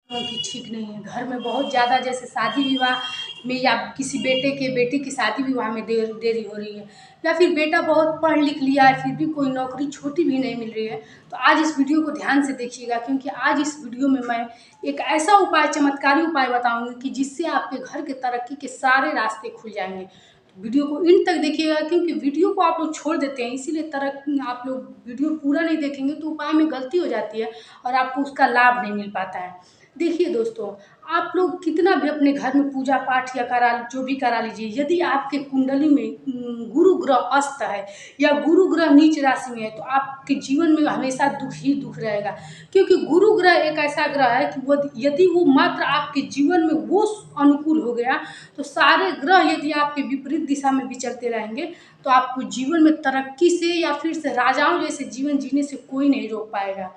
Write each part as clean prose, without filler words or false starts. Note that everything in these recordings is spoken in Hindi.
कि ठीक नहीं है। घर में बहुत ज़्यादा जैसे शादी विवाह में या किसी बेटे की शादी विवाह में देरी हो रही है, या फिर बेटा बहुत पढ़ लिख लिया है फिर भी कोई नौकरी छोटी भी नहीं मिल रही है। तो आज इस वीडियो को ध्यान से देखिएगा, क्योंकि आज इस वीडियो में मैं एक ऐसा उपाय, चमत्कारी उपाय बताऊंगी कि जिससे आपके घर के तरक्की के सारे रास्ते खुल जाएंगे। तो वीडियो को इन तक देखिएगा, क्योंकि वीडियो को आप लोग छोड़ देते हैं, इसीलिए तरक्की आप लोग वीडियो पूरा नहीं देखेंगे तो उपाय में गलती हो जाती है और आपको उसका लाभ नहीं मिल पाता है। देखिए दोस्तों, आप लोग कितना भी अपने घर में पूजा पाठ या जो भी करा लीजिए, यदि आपके कुंडली में गुरु ग्रह अस्त है या गुरु ग्रह नीच राशि में है तो आपके जीवन में हमेशा दुख ही दुख रहेगा। क्योंकि गुरु ग्रह एक ऐसा ग्रह है कि वो यदि वो मात्र आपके जीवन में वो अनुकूल हो गया तो सारे ग्रह यदि आपके विपरीत दिशा में विचरते रहेंगे तो आपको जीवन में तरक्की से या फिर से राजाओं जैसे जीवन जीने से कोई नहीं रोक पाएगा।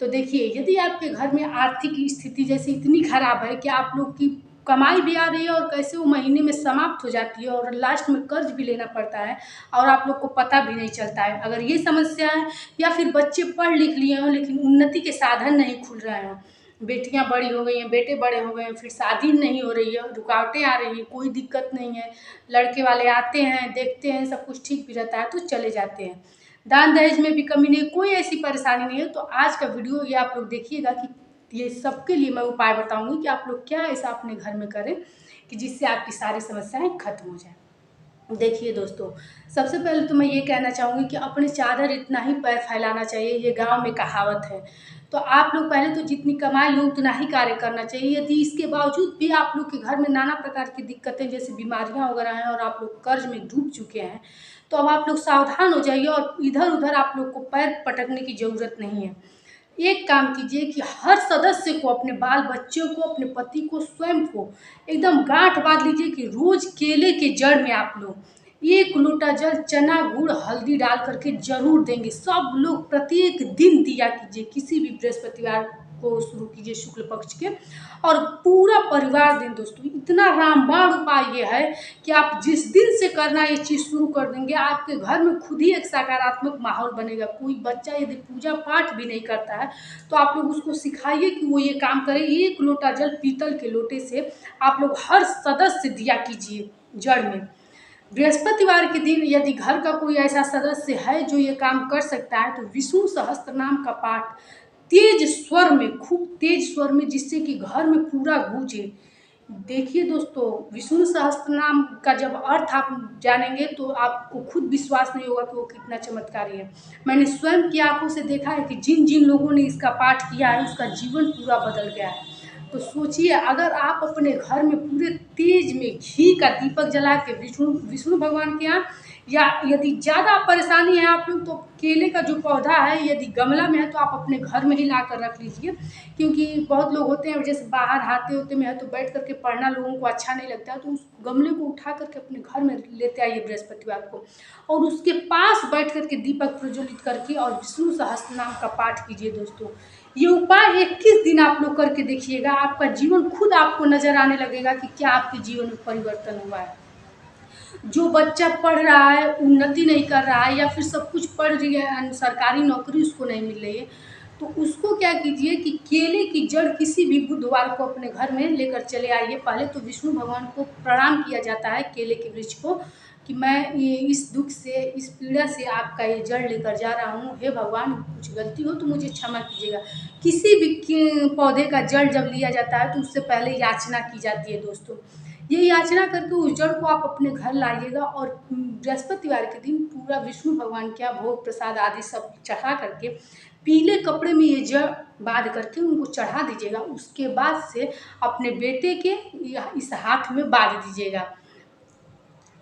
तो देखिए, यदि आपके घर में आर्थिक स्थिति जैसे इतनी खराब है कि आप लोग की कमाई भी आ रही है और कैसे वो महीने में समाप्त हो जाती है और लास्ट में कर्ज भी लेना पड़ता है और आप लोग को पता भी नहीं चलता है, अगर ये समस्या है, या फिर बच्चे पढ़ लिख लिए हों लेकिन उन्नति के साधन नहीं खुल रहे हों, बेटियां बड़ी हो गई हैं, बेटे बड़े हो गए हैं, फिर शादी नहीं हो रही है, रुकावटें आ रही हैं, कोई दिक्कत नहीं है, लड़के वाले आते हैं, देखते हैं, सब कुछ ठीक भी रहता है तो चले जाते हैं, दान दहेज में भी कमी नहीं, कोई ऐसी परेशानी नहीं है, तो आज का वीडियो ये आप लोग देखिएगा कि ये सबके लिए मैं उपाय बताऊंगी कि आप लोग क्या ऐसा अपने घर में करें कि जिससे आपकी सारी समस्याएं खत्म हो जाए। देखिए दोस्तों, सबसे पहले तो मैं ये कहना चाहूँगी कि अपने चादर इतना ही पैर फैलाना चाहिए, ये गांव में कहावत है। तो आप लोग पहले तो जितनी कमाई हो उतना ही कार्य करना चाहिए। यदि इसके बावजूद भी आप लोग के घर में नाना प्रकार की दिक्कतें जैसे बीमारियां वगैरह हैं और आप लोग कर्ज में डूब चुके हैं तो अब आप लोग सावधान हो जाइए और इधर उधर आप लोग को पैर पटकने की ज़रूरत नहीं है। एक काम कीजिए कि हर सदस्य को, अपने बाल बच्चों को, अपने पति को, स्वयं को एकदम गांठ बांध लीजिए कि रोज केले के जड़ में आप लोग 1 लोटा जल, चना, गुड़, हल्दी डाल करके जरूर देंगे। सब लोग प्रत्येक दिन दिया कीजिए, किसी भी बृहस्पतिवार को शुरू कीजिए शुक्ल पक्ष के, और पूरा परिवार दिन। दोस्तों, इतना रामबाण उपाय ये है कि आप जिस दिन से करना ये चीज़ शुरू कर देंगे आपके घर में खुद ही एक सकारात्मक माहौल बनेगा। कोई बच्चा यदि पूजा पाठ भी नहीं करता है तो आप लोग उसको सिखाइए कि वो ये काम करे। 1 लोटा जल पीतल के लोटे से आप लोग हर सदस्य दिया कीजिए जड़ में। बृहस्पतिवार के दिन यदि घर का कोई ऐसा सदस्य है जो ये काम कर सकता है तो विष्णु सहस्त्र नाम का पाठ तेज स्वर में, खूब तेज स्वर में, जिससे कि घर में पूरा गूंजे। देखिए दोस्तों, विष्णु सहस्त्र नाम का जब अर्थ आप जानेंगे तो आपको खुद विश्वास नहीं होगा कि वो कितना चमत्कारी है। मैंने स्वयं की आंखों से देखा है कि जिन जिन लोगों ने इसका पाठ किया है उसका जीवन पूरा बदल गया है। तो सोचिए, अगर आप अपने घर में पूरे तेज में घी का दीपक जला के विष्णु विष्णु भगवान के यहाँ, या यदि ज़्यादा परेशानी है आप लोग तो केले का जो पौधा है यदि गमला में है तो आप अपने घर में ही ला कर रख लीजिए। क्योंकि बहुत लोग होते हैं जैसे बाहर हाते होते में है तो बैठ करके पढ़ना लोगों को अच्छा नहीं लगता है, तो उस गमले को उठा करके अपने घर में लेते आइए बृहस्पतिवार को, और उसके पास बैठ करके दीपक प्रज्वलित करके और विष्णु सहस्त्र नाम का पाठ कीजिए। दोस्तों, ये उपाय 21 दिन आप लोग करके देखिएगा, आपका जीवन खुद आपको नजर आने लगेगा कि क्या आपके जीवन में परिवर्तन हुआ है। जो बच्चा पढ़ रहा है, उन्नति नहीं कर रहा है, या फिर सब कुछ पढ़ रही है, सरकारी नौकरी उसको नहीं मिल रही है, तो उसको क्या कीजिए कि केले की जड़ किसी भी बुधवार को अपने घर में लेकर चले आइए। पहले तो विष्णु भगवान को प्रणाम किया जाता है केले के वृक्ष को कि मैं ये इस दुख से, इस पीड़ा से आपका ये जड़ लेकर जा रहा हूँ, हे भगवान कुछ गलती हो तो मुझे क्षमा कीजिएगा। किसी भी पौधे का जड़ जब लिया जाता है तो उससे पहले याचना की जाती है। दोस्तों, ये याचना करके उस जड़ को आप अपने घर लाइएगा और बृहस्पतिवार के दिन पूरा विष्णु भगवान के यहाँ भोग प्रसाद आदि सब चढ़ा करके पीले कपड़े में ये जड़ बांध करके उनको चढ़ा दीजिएगा। उसके बाद से अपने बेटे के इस हाथ में बांध दीजिएगा।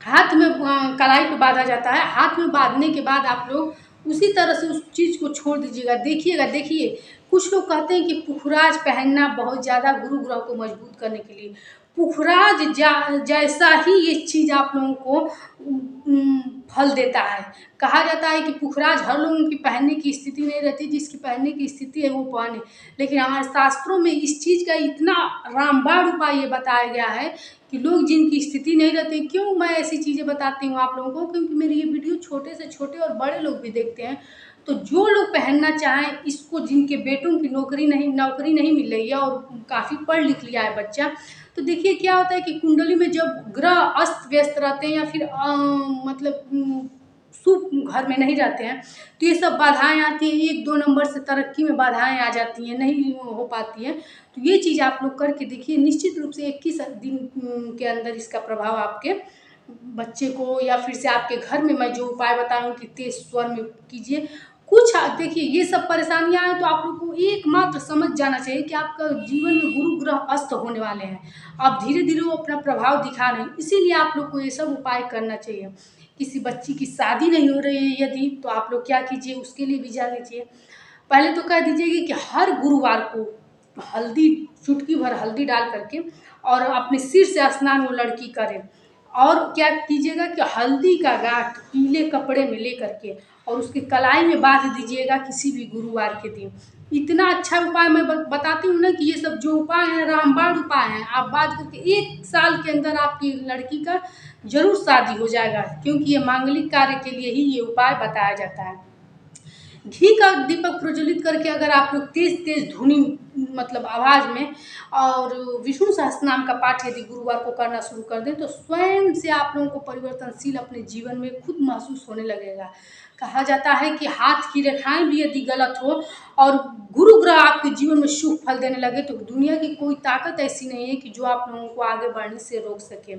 हाथ में कलाई पे बांधा जाता है। हाथ में बांधने के बाद आप लोग उसी तरह से उस चीज़ को छोड़ दीजिएगा। देखिएगा, देखिए, कुछ लोग कहते हैं कि पुखराज पहनना बहुत ज़्यादा गुरु ग्रह को मजबूत करने के लिए। पुखराज जैसा ही ये चीज़ आप लोगों को फल देता है। कहा जाता है कि पुखराज हर लोगों की पहनने की स्थिति नहीं रहती, जिसकी पहनने की स्थिति है वो पहने, लेकिन हमारे शास्त्रों में इस चीज़ का इतना रामबाण उपाय ये बताया गया है कि लोग जिनकी स्थिति नहीं रहती, क्यों मैं ऐसी चीज़ें बताती हूँ आप लोगों को, क्योंकि मेरी ये वीडियो छोटे से छोटे और बड़े लोग भी देखते हैं। तो जो लोग पहनना चाहें इसको, जिनके बेटों की नौकरी नहीं मिल रही है और काफ़ी पढ़ लिख लिया है बच्चा, तो देखिए क्या होता है कि कुंडली में जब ग्रह अस्त व्यस्त रहते हैं या फिर मतलब शुभ घर में नहीं रहते हैं, तो ये सब बाधाएं आती हैं। 1-2 नंबर से तरक्की में बाधाएं आ जाती हैं, नहीं हो पाती हैं। तो ये चीज़ आप लोग करके देखिए, निश्चित रूप से 21 दिन के अंदर इसका प्रभाव आपके बच्चे को या फिर से आपके घर में मैं जो उपाय बता रही हूँ कि तेज स्वर में कीजिए। कुछ देखिए ये सब परेशानियां हैं तो आप लोग को एकमात्र समझ जाना चाहिए कि आपका जीवन में गुरु ग्रह अस्त होने वाले हैं। अब धीरे धीरे वो अपना प्रभाव दिखा रहे हैं, इसीलिए आप लोग को ये सब उपाय करना चाहिए। किसी बच्ची की शादी नहीं हो रही है यदि, तो आप लोग क्या कीजिए उसके लिए भी जान लीजिए। पहले तो कह दीजिए कि हर गुरुवार को हल्दी, चुटकी भर हल्दी डाल करके और अपने सिर से स्नान वो लड़की करे। और क्या कीजिएगा कि हल्दी का गांठ पीले कपड़े में ले करके और उसके कलाई में बांध दीजिएगा किसी भी गुरुवार के दिन। इतना अच्छा उपाय मैं बताती हूँ ना कि ये सब जो उपाय हैं रामबाण उपाय हैं। आप बात करके 1 साल के अंदर आपकी लड़की का जरूर शादी हो जाएगा, क्योंकि ये मांगलिक कार्य के लिए ही ये उपाय बताया जाता है। घी का दीपक प्रज्वलित करके अगर आप लोग तेज तेज धुनी मतलब आवाज में और विष्णु सहस्त्रनाम का पाठ यदि गुरुवार को करना शुरू कर दें, तो स्वयं से आप लोगों को परिवर्तनशील अपने जीवन में खुद महसूस होने लगेगा। कहा जाता है कि हाथ की रेखाएं भी यदि गलत हो और गुरु ग्रह आपके जीवन में शुभ फल देने लगे, तो दुनिया की कोई ताकत ऐसी नहीं है कि जो आप लोगों को आगे बढ़ने से रोक सके।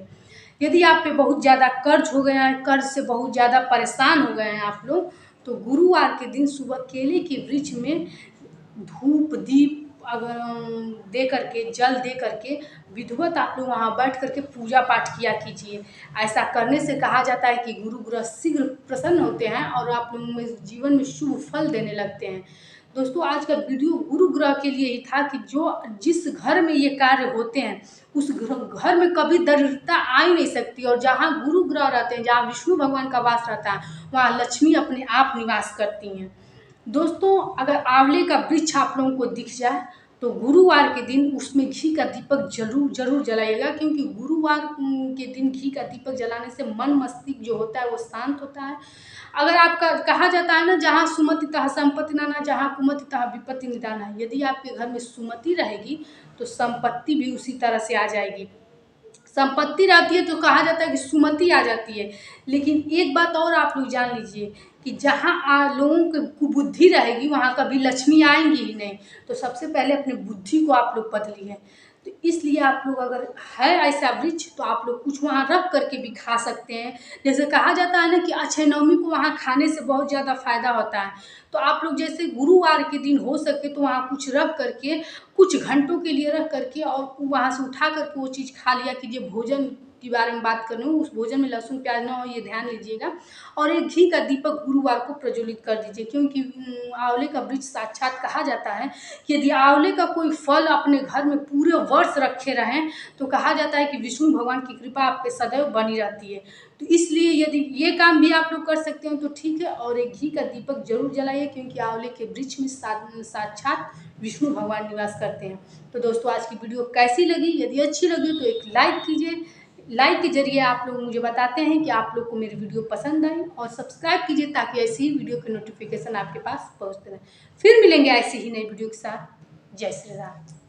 यदि आप पे बहुत ज़्यादा कर्ज हो गया है, कर्ज से बहुत ज़्यादा परेशान हो गए हैं आप लोग, तो गुरुवार के दिन सुबह केले के वृक्ष में धूप दीप अगर दे करके, जल दे करके विधिवत आप लोग वहाँ बैठ करके पूजा पाठ किया कीजिए। ऐसा करने से कहा जाता है कि गुरु ग्रह शीघ्र प्रसन्न होते हैं और आप लोगों में जीवन में शुभ फल देने लगते हैं। दोस्तों आज का वीडियो गुरु ग्रह के लिए ही था कि जो जिस घर में ये कार्य होते हैं उस घर में कभी दरिद्रता आ ही नहीं सकती, और जहाँ गुरु ग्रह रहते हैं, जहाँ विष्णु भगवान का वास रहता है, वहाँ लक्ष्मी अपने आप निवास करती हैं। दोस्तों अगर आंवले का वृक्ष आप लोगों को दिख जाए तो गुरुवार के दिन उसमें घी का दीपक जरूर जलाइएगा, क्योंकि गुरुवार के दिन घी का दीपक जलाने से मन मस्तिष्क जो होता है वो शांत होता है। अगर आपका कहा जाता है ना, जहाँ सुमति तहाँ संपत्ति नाना, जहाँ कुमति तहाँ विपत्ति निदाना। यदि आपके घर में सुमति रहेगी तो संपत्ति भी उसी तरह से आ जाएगी। संपत्ति रहती है तो कहा जाता है कि सुमति आ जाती है। लेकिन एक बात और आप लोग जान लीजिए कि जहाँ लोगों की कुबुद्धि रहेगी वहाँ कभी लक्ष्मी आएंगी ही नहीं। तो सबसे पहले अपनी बुद्धि को आप लोग बदलिए। तो इसलिए आप लोग अगर है ऐसा वृक्ष तो आप लोग कुछ वहाँ रख करके भी खा सकते हैं। जैसे कहा जाता है ना कि अक्षय नवमी को वहाँ खाने से बहुत ज़्यादा फायदा होता है, तो आप लोग जैसे गुरुवार के दिन हो सके तो वहाँ कुछ रख करके, कुछ घंटों के लिए रख करके और वहाँ से उठा करके वो चीज़ खा लिया कीजिए। भोजन के बारे में बात कर रही हूँ, उस भोजन में लहसुन प्याज ना हो ये ध्यान लीजिएगा। और एक घी का दीपक गुरुवार को प्रज्वलित कर दीजिए, क्योंकि आंवले का वृक्ष साक्षात कहा जाता है कि यदि आंवले का कोई फल अपने घर में पूरे वर्ष रखे रहें तो कहा जाता है कि विष्णु भगवान की कृपा आप पे सदैव बनी रहती है। तो इसलिए यदि ये काम भी आप लोग कर सकते हैं तो ठीक है, और एक घी का दीपक जरूर जलाइए, क्योंकि आंवले के वृक्ष में साक्षात विष्णु भगवान निवास करते हैं। तो दोस्तों आज की वीडियो कैसी लगी? यदि अच्छी लगी तो एक लाइक कीजिए। लाइक के जरिए आप लोग मुझे बताते हैं कि आप लोग को मेरी वीडियो पसंद आई, और सब्सक्राइब कीजिए ताकि ऐसी ही वीडियो के नोटिफिकेशन आपके पास पहुंचते रहे। फिर मिलेंगे ऐसी ही नई वीडियो के साथ। जय श्री राम।